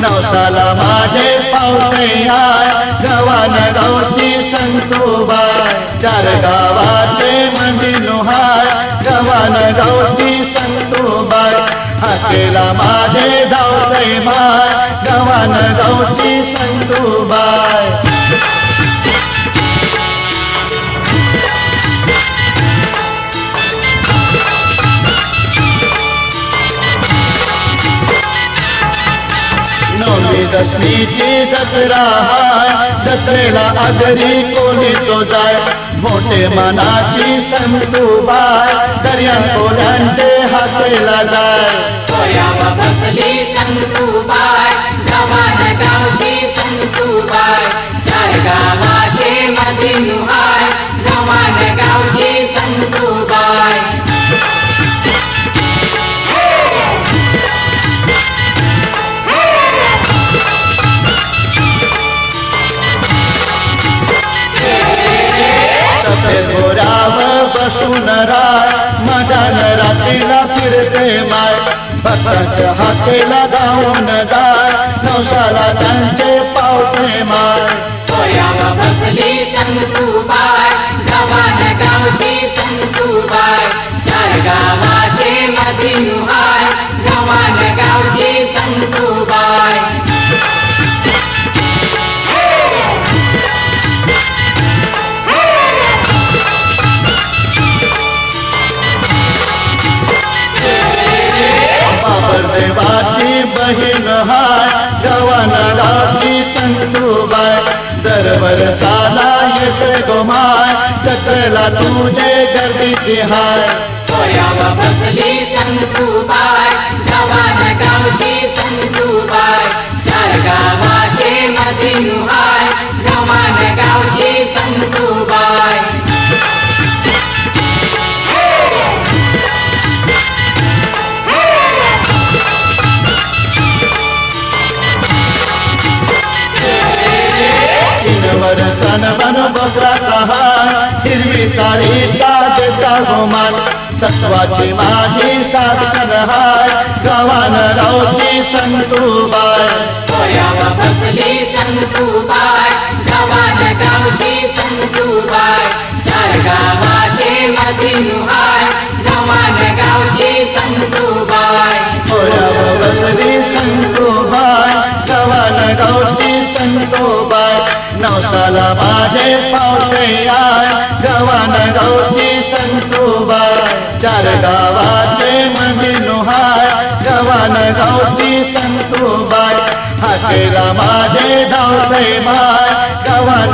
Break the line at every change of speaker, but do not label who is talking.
नवसाला माझे पावते आय गव्हाण गावची संतूबाई चार गावाचे मंदी नुहाय गव्हाण गावची संतूबाई हाकेला माझे धावते माय गव्हाण गावची संतूबाई नवमी दशमीची जत्रा हाय जत्रेला आगरी कोणी तो जाय मोठे मनाची संतूबाई दर्या कोल्यांचे हाकेला जाय
बसली संतूबाई गव्हाण गावची संतूबाई चार गावाचे मध्ये नुहाय गव्हाण गावची संतूबाई
गोरावर बसून राय मदान रात्रीला फिरते माय भक्तांच्या हाकेला धावून जाय नवसाला त्यांचे पावते माय
बसली संतूबाई गव्हाण गावची संतूबाई चार गावाचे मध्ये नुहाय गव्हाण गावची संतूबाई
देवाची बहीण हाय गव्हाण गावची संतूबाई दरवर साला येते गोमाय जत्रेला तुझे गर्दी हाय
बसली संतूबाई गव्हाण गावची संतूबाई चार गावाचे मध्ये नुहाय गव्हाण गावची संतूबाई
वर्षान मन बकराचा हाय हिरवी साडीचा देता गोमान सत्वाची माझी साक्षर हाय गव्हाण गावची संतूबाई
बसली संतूबाई गव्हाण गावची संतूबाई चार गावाचे मध्ये नुहाय गव्हाण गावची संतूबाई
बसली संतूबाई गव्हाण गावची संतूबाई नवसाला माझे पावते आय गव्हाण गावची संतूबाई चार गावाचे मंदी नुहाय गव्हाण गावची संतूबाई हाकेला माझे धावते माय गव्हाण